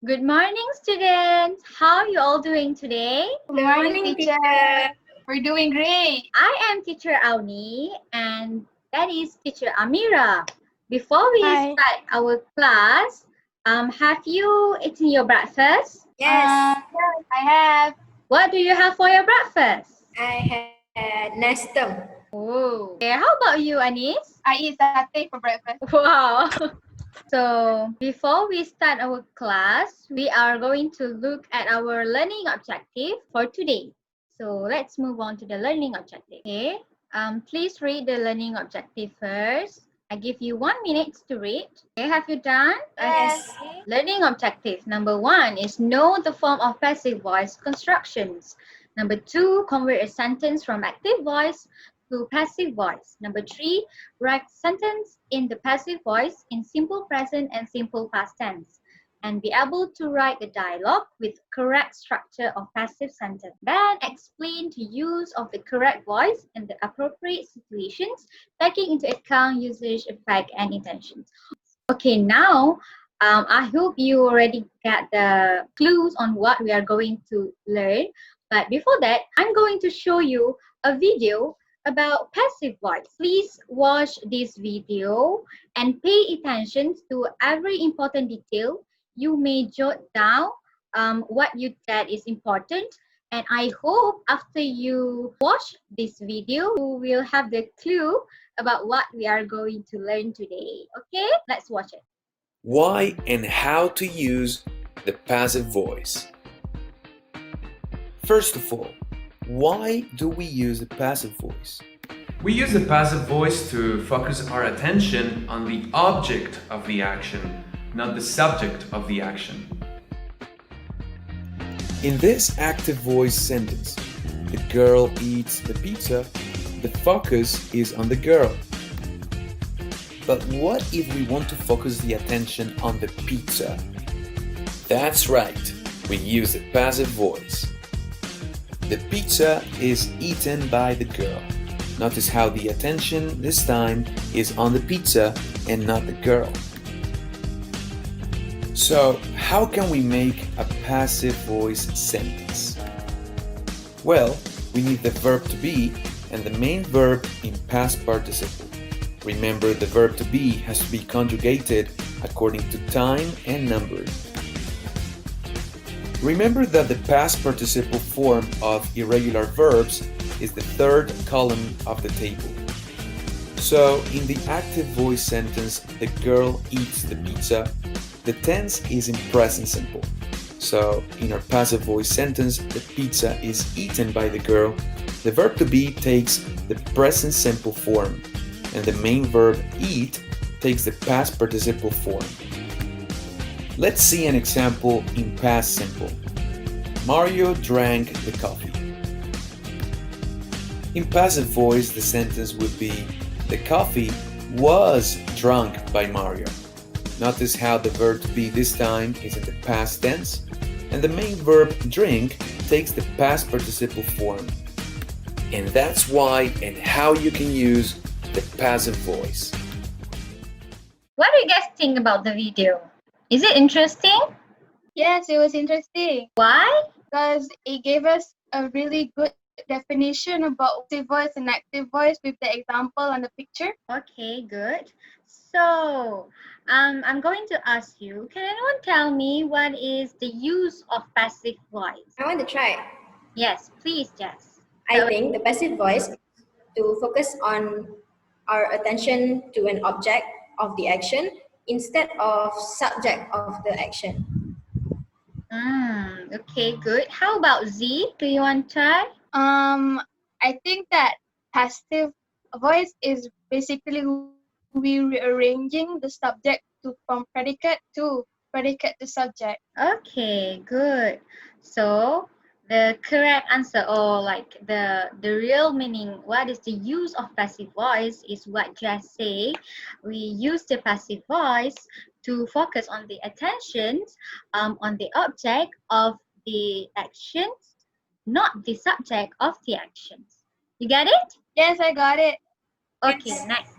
Good morning, students. How are you all doing today? Good morning, teacher. We're doing great. I am teacher Auni and that is teacher Amira. Before we Hi. start our class, have you eaten your breakfast? Yes, I have. What do you have for your breakfast? I had nestem. Oh, okay. How about you, Anis? I eat satay for breakfast. Wow. So before we start our class, we are going to look at our learning objective for today. So let's move on to the learning objective. Okay. Please read the learning objective first. I give you 1 minute to read. Okay, have you done? Yes. Okay. Learning objective number 1 is know the form of passive voice constructions. Number 2, convert a sentence from active voice to passive voice. Number 3, write sentence in the passive voice in simple present and simple past tense and be able to write the dialogue with correct structure of passive sentence. Then explain the use of the correct voice in the appropriate situations, taking into account usage, effect, and intentions. Okay, now I hope you already got the clues on what we are going to learn. But before that, I'm going to show you a video about passive voice. Please watch this video and pay attention to every important detail. You may jot down what you said is important. And I hope after you watch this video, you will have the clue about what we are going to learn today. Okay, let's watch it. Why and how to use the passive voice. First of all, why do we use the passive voice? We use the passive voice to focus our attention on the object of the action, not the subject of the action. In this active voice sentence, the girl eats the pizza, the focus is on the girl. But what if we want to focus the attention on the pizza? That's right, we use the passive voice. The pizza is eaten by the girl. Notice how the attention this time is on the pizza and not the girl. So, how can we make a passive voice sentence? Well, we need the verb to be and the main verb in past participle. Remember, the verb to be has to be conjugated according to time and number. Remember that the past participle form of irregular verbs is the third column of the table. So, in the active voice sentence, the girl eats the pizza, the tense is in present simple. So, in our passive voice sentence, the pizza is eaten by the girl. The verb to be takes the present simple form, and the main verb eat takes the past participle form. Let's see an example in past simple. Mario drank the coffee. In passive voice, the sentence would be, the coffee was drunk by Mario. Notice how the verb to be this time is in the past tense, and the main verb drink takes the past participle form. And that's why and how you can use the passive voice. What do you guys think about the video? Is it interesting? Yes, it was interesting Why? because it gave us a really good definition about passive voice and active voice with the example on the picture. Okay, good. So, I'm going to ask you, can anyone tell me what is the use of passive voice? I want to try. Yes, please, Jess. I think the passive voice to focus on our attention to an object of the action instead of subject of the action. Okay, good. How about Z? Do you want to try? I think that passive voice is basically we rearranging the subject from predicate to subject. Okay, good. So the correct answer, or like the real meaning, what is the use of passive voice is what Jess say. We use the passive voice to focus on the attentions on the object of the actions, not the subject of the actions. You get it? Yes, I got it. Okay, Yes. next.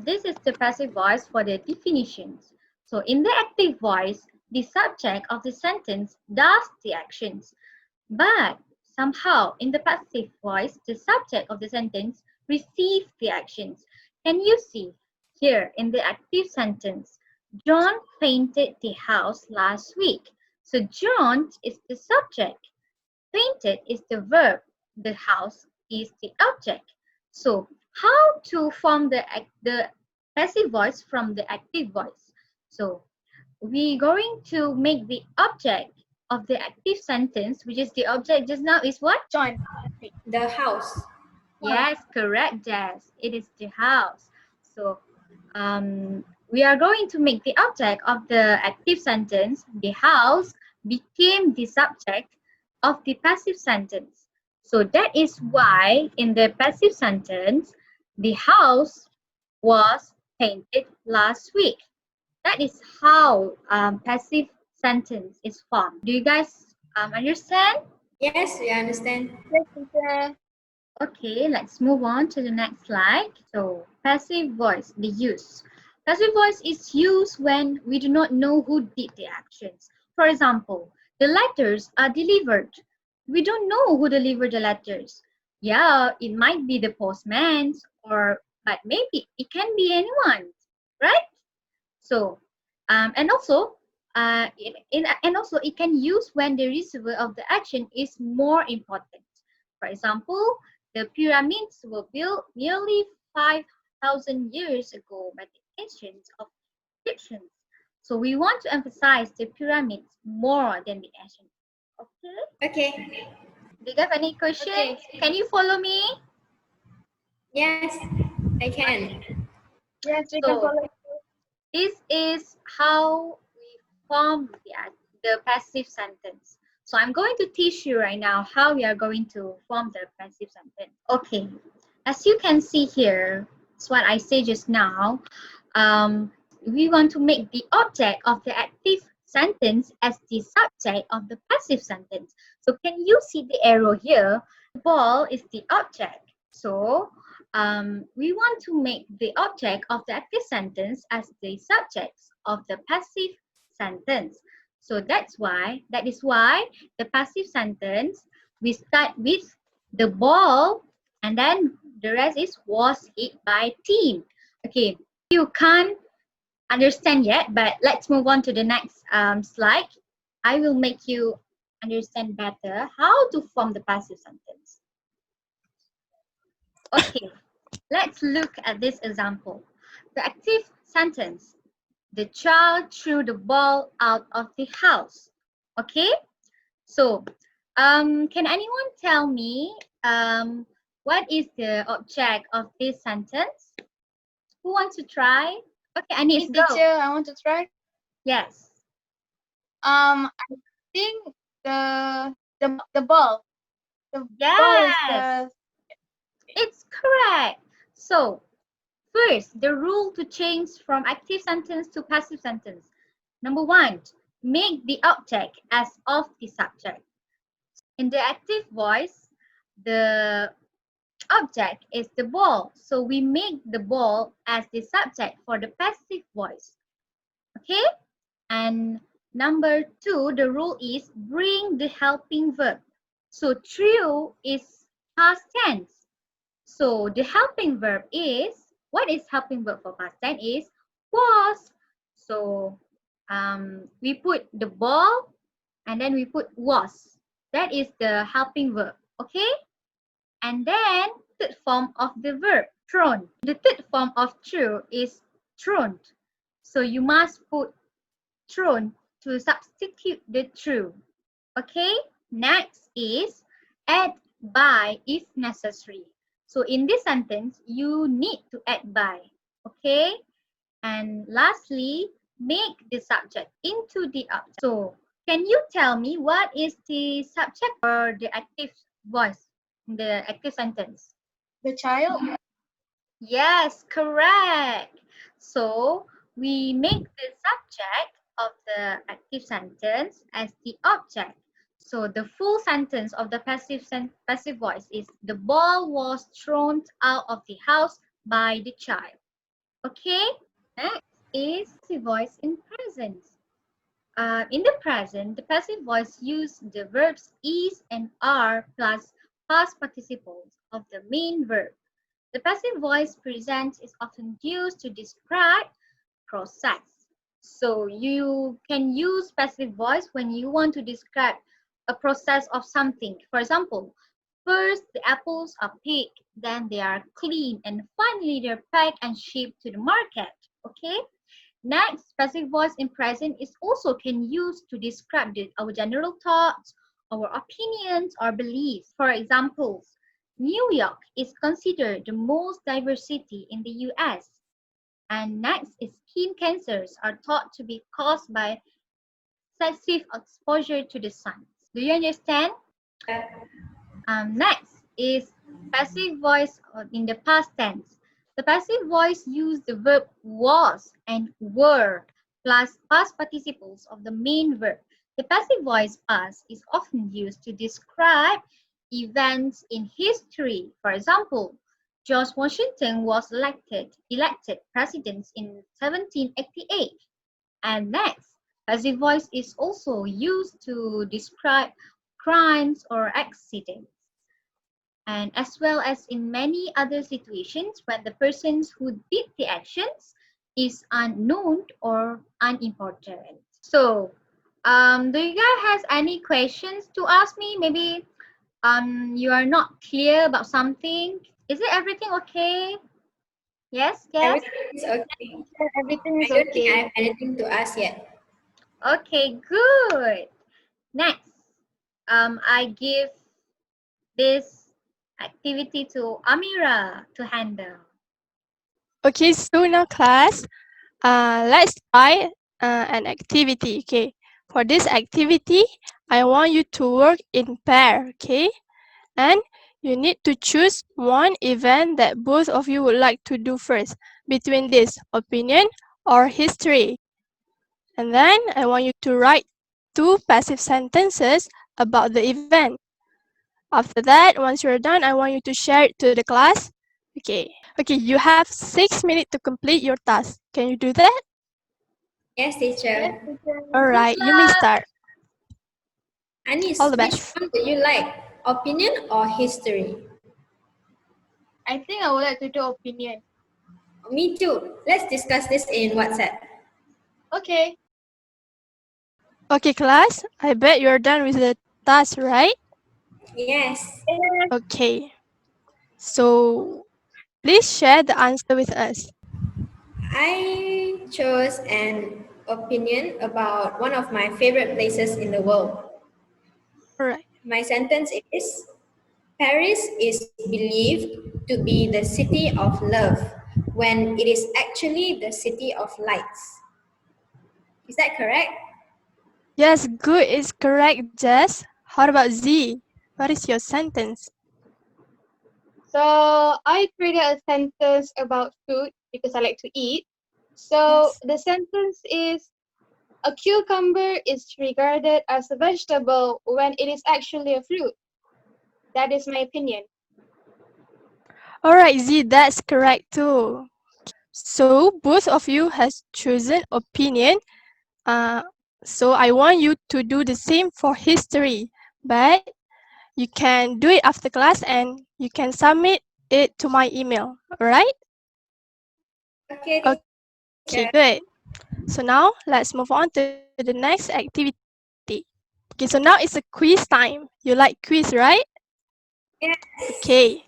This is the passive voice for the definitions. So in the active voice, the subject of the sentence does the actions. But somehow in the passive voice, the subject of the sentence receives the actions. Can you see here in the active sentence, John painted the house last week. So John is the subject. Painted is the verb. The house is the object. So how to form the passive voice from the active voice? So we're going to make the object of the active sentence, which is the object just now, is what? John. The house. Yes, correct, Jess. It is the house. So we are going to make the object of the active sentence, the house, became the subject of the passive sentence. So that is why in the passive sentence, the house was painted last week. That is how passive sentence is formed. Do you guys understand? Yes, we understand. Yes, teacher. Okay, let's move on to the next slide. So, passive voice, the use. Passive voice is used when we do not know who did the actions. For example, the letters are delivered. We don't know who delivered the letters. Yeah, it might be the postman, but maybe it can be anyone, right? So, and also it can use when the receiver of the action is more important. For example, the pyramids were built nearly 5,000 years ago by the ancients of Egyptians. So we want to emphasize the pyramids more than the ancients. Okay. Okay. Do you have any questions? Okay. Can you follow me? Yes, I can. Yes, we So, can follow. This is how we form the passive sentence. So I'm going to teach you right now how we are going to form the passive sentence. Okay, as you can see here, it's what I said just now. We want to make the object of the active sentence as the subject of the passive sentence. So can you see the arrow here? The ball is the object. So we want to make the object of the active sentence as the subjects of the passive sentence. So that is why the passive sentence, we start with the ball and then the rest is was hit by team. Okay, you can't understand yet, but let's move on to the next slide. I will make you understand better how to form the passive sentence. Okay. Let's look at this example. The active sentence, the child threw the ball out of the house. Okay, so can anyone tell me what is the object of this sentence? Who wants to try? Okay, I need to go. Teacher, I want to try. Yes. I think the ball. The Yes. ball is the. It's correct. So, first, the rule to change from active sentence to passive sentence. Number 1, make the object as of the subject. In the active voice, the object is the ball. So we make the ball as the subject for the passive voice. Okay? And number 2, the rule is bring the helping verb. So threw is past tense. So the helping verb is, what is helping verb for past tense is was. So we put the ball and then we put was. That is the helping verb, okay? And then third form of the verb, thrown. The third form of threw is thrown. So you must put thrown to substitute the threw. Okay? Next is add by if necessary. So in this sentence, you need to add by, okay? And lastly, make the subject into the object. So can you tell me what is the subject or the active voice in the active sentence? The child. Yes, correct. So we make the subject of the active sentence as the object. So the full sentence of the passive voice is the ball was thrown out of the house by the child. Okay? Next is the voice in present. In the present, the passive voice use the verbs is and are plus past participles of the main verb. The passive voice present is often used to describe process. So you can use passive voice when you want to describe a process of something. For example, first the apples are picked, then they are cleaned, and finally they're packed and shipped to the market. Okay? Next, passive voice in present is also can use to describe our general thoughts, our opinions, or beliefs. For example, New York is considered the most diverse city in the US. And next is skin cancers are thought to be caused by excessive exposure to the sun. Do you understand? Next is passive voice in the past tense. The passive voice use the verb was and were plus past participles of the main verb. The passive voice past is often used to describe events in history. For example, George Washington was elected president in 1788. And next, passive voice is also used to describe crimes or accidents, and as well as in many other situations when the persons who did the actions is unknown or unimportant. So, do you guys have any questions to ask me? Maybe you are not clear about something. Is it everything okay? Yes, yes. Everything is okay. Everything I is don't think I okay. have anything to ask yet. Okay, good. Next, I give this activity to Amira to handle. Okay, so now class, let's try an activity. Okay, for this activity, I want you to work in pair. Okay, and you need to choose one event that both of you would like to do first between this opinion or history. And then I want you to write two passive sentences about the event. After that, once you're done, I want you to share it to the class. Okay. Okay, you have 6 minutes to complete your task. Can you do that? Yes, Yes, teacher. teacher. Good Alright, you may luck. start. Anis, All the which best. one do you like? Opinion or history? I think I would like to do opinion. Me too. Let's discuss this in WhatsApp. Okay. Okay, class, I bet you're done with the task, right? Yes. Okay. So, please share the answer with us. I chose an opinion about one of my favorite places in the world. Alright. My sentence is Paris is believed to be the city of love when it is actually the city of lights. Is that correct? Yes, good is correct, Jess. How about Z? What is your sentence? So I created a sentence about food because I like to eat. So Yes. the sentence is a cucumber is regarded as a vegetable when it is actually a fruit. That is my opinion. Alright, Z, that's correct too. So both of you has chosen opinion. Uh, so I want you to do the same for history, but you can do it after class and you can submit it to my email. Alright? Okay, Okay, teacher. good. So now let's move on to the next activity. Okay, so now it's a quiz time. You like quiz, right? Yes. Okay.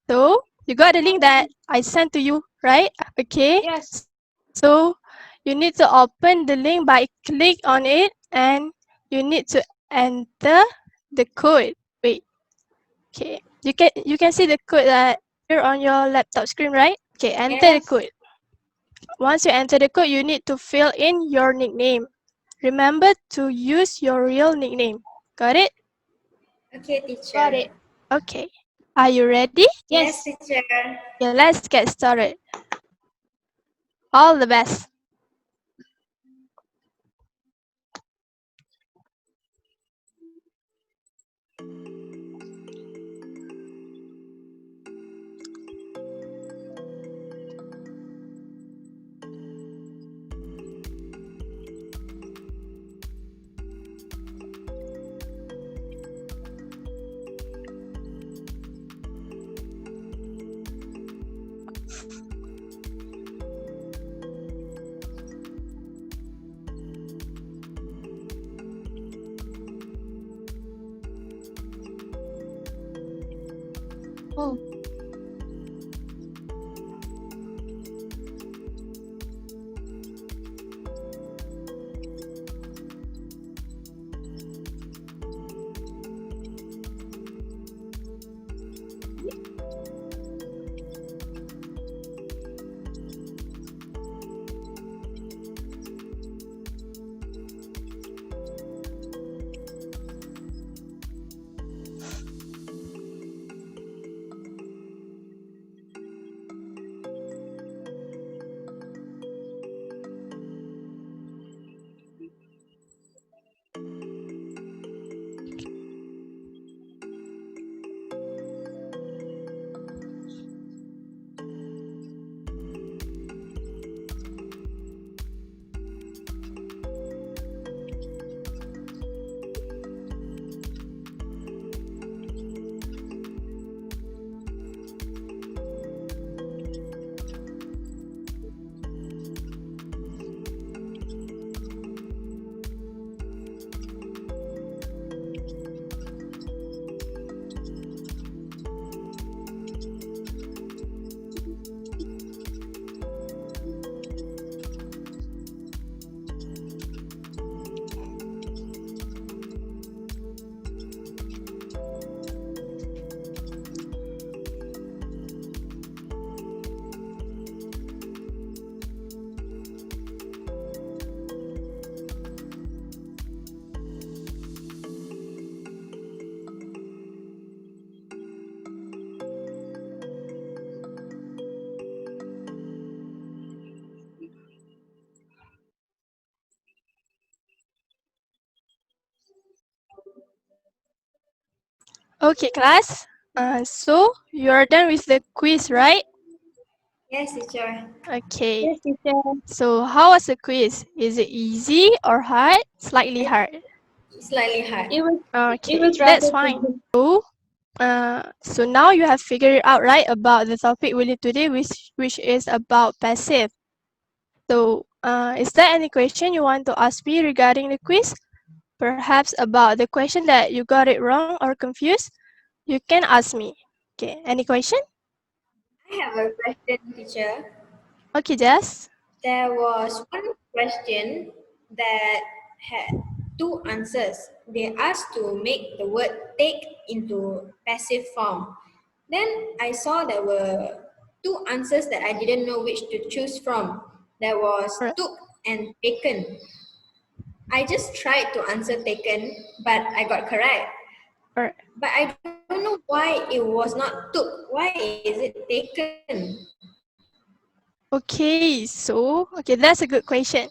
So you got the link that I sent to you, right? Okay. Yes. So you need to open the link by click on it and you need to enter the code. Wait. Okay. You can see the code that here on your laptop screen, right? Okay, enter the Yes. code. Once you enter the code, you need to fill in your nickname. Remember to use your real nickname. Got it? Okay, teacher. Got it. Okay. Are you ready? Yes, Yes. teacher. Yeah, let's get started. All the best. Oh. Okay, class. So you're done with the quiz, right? Yes, teacher. Okay. Yes, teacher. So how was the quiz? Is it easy or hard? Slightly I- hard. Slightly hard. It was Okay, rather that's fine. simple. So now you have figured it out, right, about the topic we did today, which is about passive. So, is there any question you want to ask me regarding the quiz? Perhaps about the question that you got it wrong or confused? You can ask me. Okay, any question? I have a question, teacher. Okay, Jess. There was one question that had two answers. They asked to make the word take into passive form. Then I saw there were two answers that I didn't know which to choose from. There was Right. took and taken. I just tried to answer taken, but I got correct. Alright. But I don't know why it was not took. Why is it taken? Okay, that's a good question.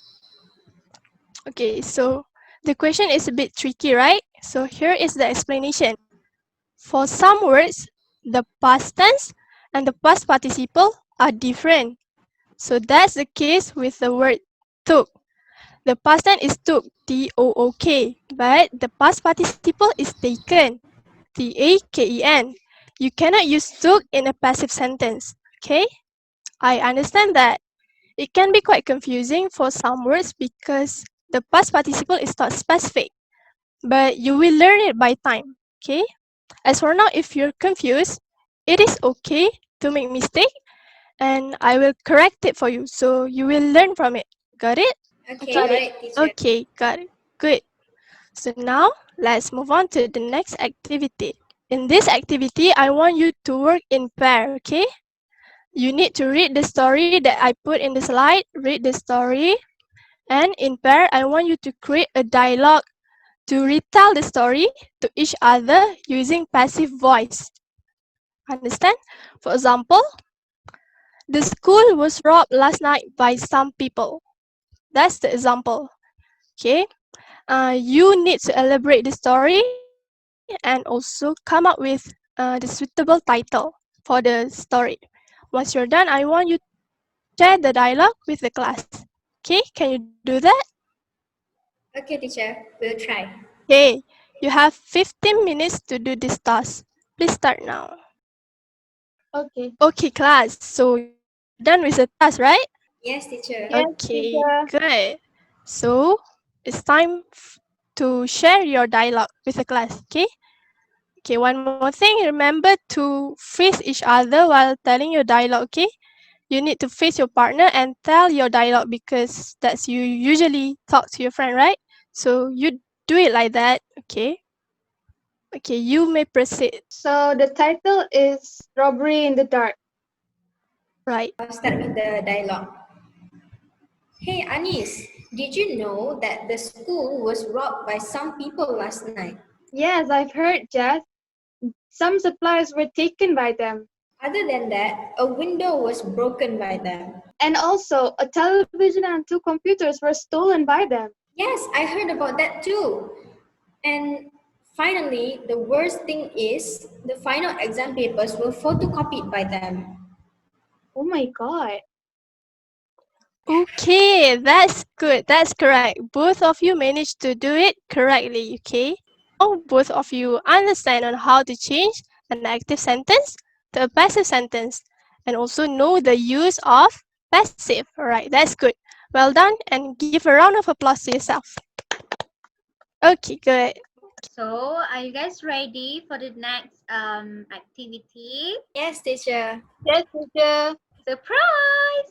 Okay, so the question is a bit tricky, right? So here is the explanation. For some words, the past tense and the past participle are different. So that's the case with the word took. The past tense is took, T-O-O-K, but the past participle is taken, T-A-K-E-N. You cannot use took in a passive sentence, okay? I understand that. It can be quite confusing for some words because the past participle is not specific, but you will learn it by time, okay? As for now, if you're confused, it is okay to make mistake and I will correct it for you so you will learn from it. Got it? Okay, Got it. right, teacher. Okay, got it. Good. So now let's move on to the next activity. In this activity, I want you to work in pair, okay? You need to read the story that I put in the slide, read the story, and in pair, I want you to create a dialogue to retell the story to each other using passive voice. Understand? For example, the school was robbed last night by some people. That's the example. Okay. You need to elaborate the story and also come up with the suitable title for the story. Once you're done, I want you to share the dialogue with the class. Okay, can you do that? Okay, teacher, we'll try. Okay, you have 15 minutes to do this task. Please start now. Okay. Okay, class, so you're done with the task, right? Yes, teacher. Yes, Okay, teacher. good. So it's time to share your dialogue with the class, okay? Okay, one more thing. Remember to face each other while telling your dialogue, okay? You need to face your partner and tell your dialogue because that's you usually talk to your friend, right? So you do it like that, okay? Okay, you may proceed. So the title is Robbery in the Dark. Right. I'll start with the dialogue. Hey Anis, did you know that the school was robbed by some people last night? Yes, I've heard, Jess. Some supplies were taken by them. Other than that, a window was broken by them. And also, a television and 2 computers were stolen by them. Yes, I heard about that too. And finally, the worst thing is the final exam papers were photocopied by them. Oh my god. Okay, that's good. That's correct. Both of you managed to do it correctly, okay? Now, both of you understand on how to change an active sentence to a passive sentence and also know the use of passive. All right, that's good. Well done and give a round of applause to yourself. Okay, good. So, are you guys ready for the next activity? Yes, teacher. Yes, teacher. Surprise!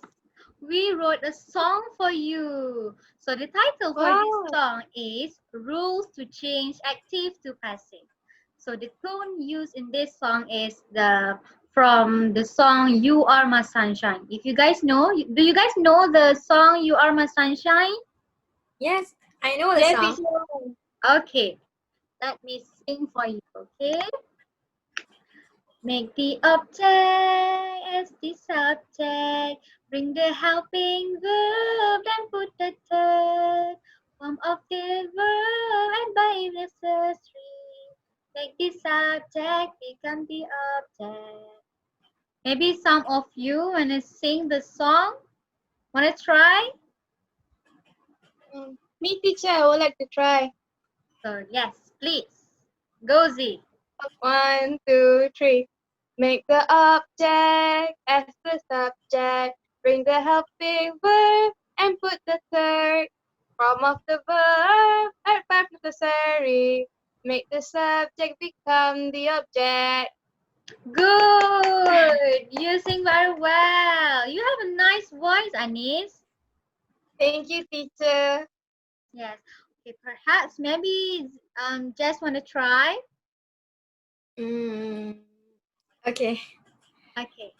We wrote a song for you. So the title for Wow. this song is Rules to Change Active to Passive. So the tone used in this song is from the song You Are My Sunshine. If you guys know, do you guys know the song You Are My Sunshine? Yes, I know the Yes, song. teacher. Okay, let me sing for you, okay? Make the object as the subject. Bring the helping verb, then put the third form of the verb, and by if necessary, make the subject become the object. Maybe some of you wanna sing the song? Wanna try? Me, teacher, I would like to try. So yes, please. Go Z. 1, 2, 3. Make the object as the subject. Bring the helping verb and put the third form of the verb at part necessary. Make the subject become the object. Good. You sing very well. You have a nice voice, Anis. Thank you, teacher. Yes. Okay, perhaps maybe just want to try. Okay. Okay.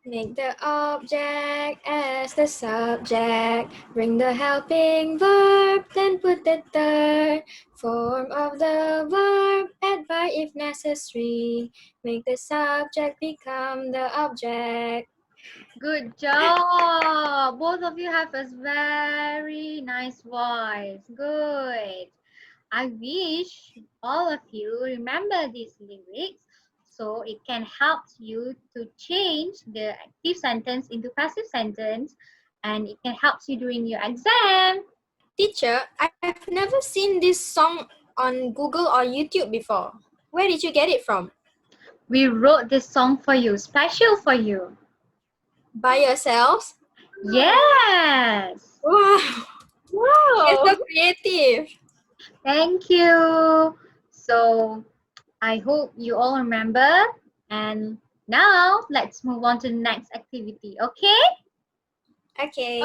Make the object as the subject. Bring the helping verb, then put the third form of the verb. Add by if necessary. Make the subject become the object. Good job. Both of you have a very nice voice. Good. I wish all of you remember these lyrics so it can help you to change the active sentence into passive sentence and it can help you during your exam. Teacher, I've never seen this song on Google or YouTube before. Where did you get it from? We wrote this song for you, special for you. By yourselves? Yes. Wow, Wow. you're so creative. Thank you. So I hope you all remember. And now let's move on to the next activity, okay? Okay.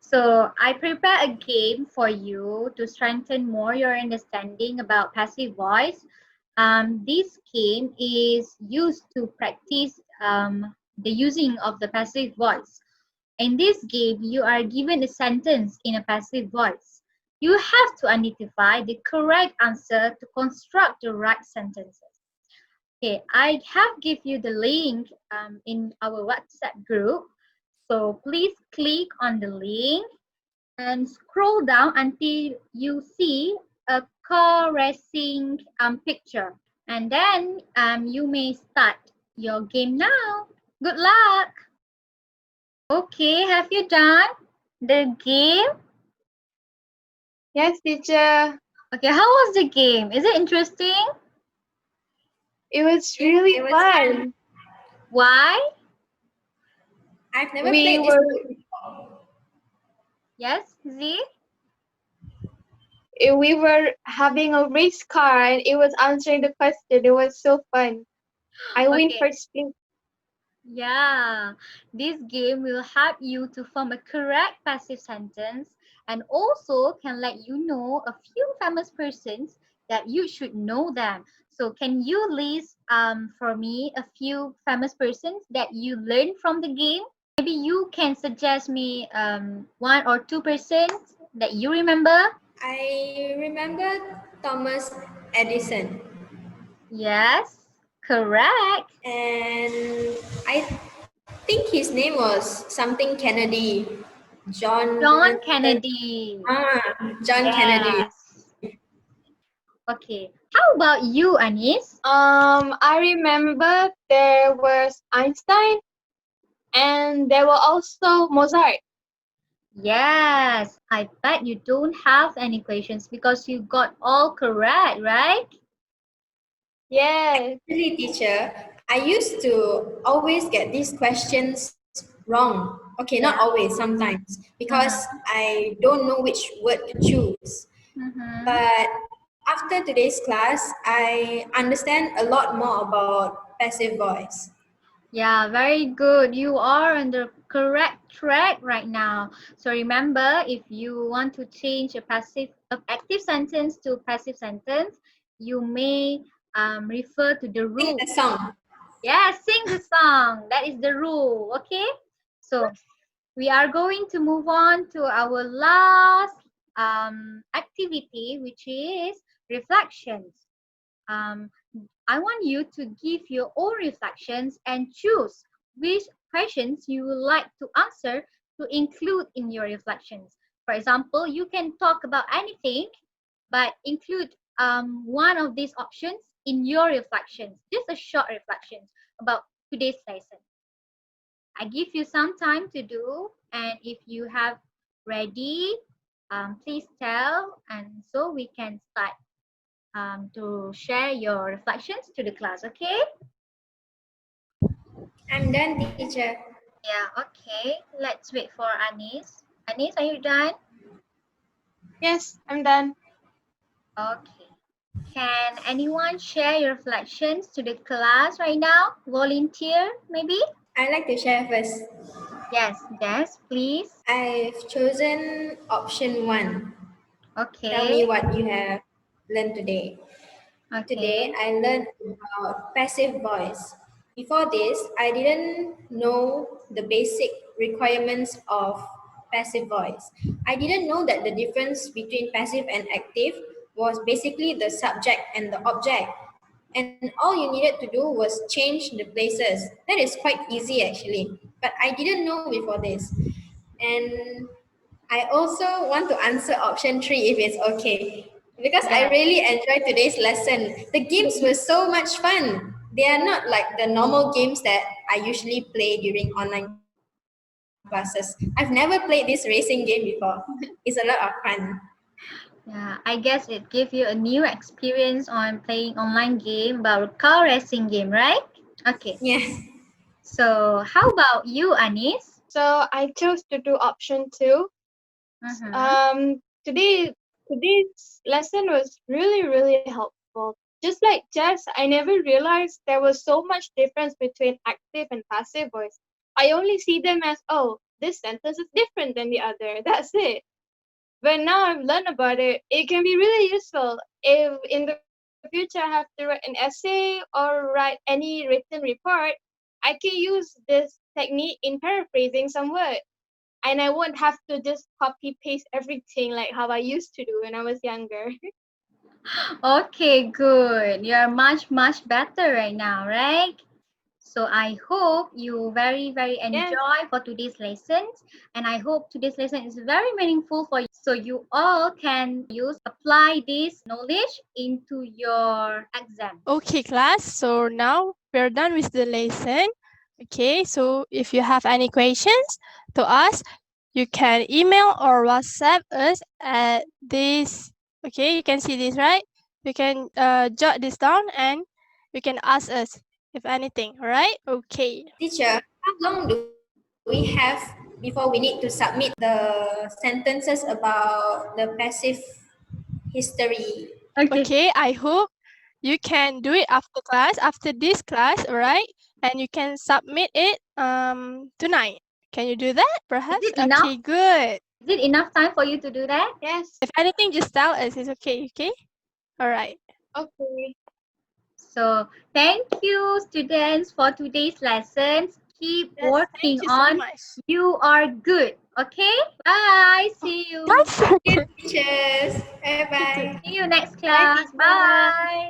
So I prepare a game for you to strengthen more your understanding about passive voice. This game is used to practice the using of the passive voice. In this game, you are given a sentence in a passive voice. You have to identify the correct answer to construct the right sentences. Okay, I have give you the link in our WhatsApp group. So please click on the link and scroll down until you see a car racing picture. And then you may start your game now. Good luck. Okay, have you done the game? Yes, teacher. Okay, how was the game? Is it interesting? It was really It was fun. Why? I've never We played this were- game before. Yes, Z? we were having a race car and it was answering the question. It was so fun. I win Okay. first place. Yeah, this game will help you to form a correct passive sentence and also can let you know a few famous persons that you should know them. So can you list for me a few famous persons that you learned from the game? Maybe you can suggest me one or two persons that you remember. I remember Thomas Edison, Yes, correct. and I think his name was something Kennedy. John. John Kennedy. John Kennedy. Yes. Okay. How about you, Anis? I remember there was Einstein and there were also Mozart. Yes. I bet you don't have any questions because you got all correct, right? Yes. Actually, teacher, I used to always get these questions wrong. Okay, not always, sometimes, because I don't know which word to choose. Mm-hmm. But after today's class, I understand a lot more about passive voice. Yeah, very good. You are on the correct track right now. So remember, if you want to change a active sentence to passive sentence, you may refer to the Sing rule. the song. Yeah, sing the song. That is the rule. Okay. So we are going to move on to our last activity, which is reflections. Um, I want you to give your own reflections and choose which questions you would like to answer to include in your reflections. For example, you can talk about anything, but include one of these options in your reflections, just a short reflection about today's lesson. I give you some time to do, and if you have ready, please tell, and so we can start to share your reflections to the class, okay? I'm done, teacher. Yeah, okay. Let's wait for Anis. Anis, are you done? Yes, I'm done. Okay. Can anyone share your reflections to the class right now? Volunteer, maybe? I'd like to share first. Yes, please. I've chosen option 1. Okay. Tell me what you have learned today. Today, Okay. I learned about passive voice. Before this, I didn't know the basic requirements of passive voice. I didn't know that the difference between passive and active was basically the subject and the object. And all you needed to do was change the places. That is quite easy actually. But I didn't know before this. And I also want to answer option 3 if it's okay. Because I Yes. really enjoyed today's lesson. The games were so much fun. They are not like the normal games that I usually play during online classes. I've never played this racing game before. It's a lot of fun. Yeah, I guess it gave you a new experience on playing online game about car racing game, right? Okay. Yes. So how about you, Anis? So I chose to do option 2. Today's lesson was really helpful. Just like Jess, I never realized there was so much difference between active and passive voice. I only see them as, oh, this sentence is different than the other. That's it. But now I've learned about it, it can be really useful. If in the future I have to write an essay or write any written report, I can use this technique in paraphrasing some words. And I won't have to just copy paste everything like how I used to do when I was younger. Okay, good. You're much better right now, right? So I hope you very enjoy for today's lessons, and I hope today's lesson is very meaningful for you. So you all can apply this knowledge into your exam. Okay, class. So now we're done with the lesson. Okay, so if you have any questions to us, you can email or WhatsApp us at this. Okay, you can see this, right? You can jot this down and you can ask us if anything, all right? Okay. Teacher, how long do we have before we need to submit the sentences about the passive history. Okay. Okay, I hope you can do it after this class, alright? And you can submit it tonight. Can you do that, perhaps? it enough? Okay, good. Is it enough time for you to do that? Yes. If anything, just tell us. It's okay, okay? Alright. Okay. So thank you, students, for today's lessons. Keep Yes, working thank you so on. much. You are good. Okay? Bye. See you. That's okay. Teachers, bye bye. See you next class. teacher. Bye.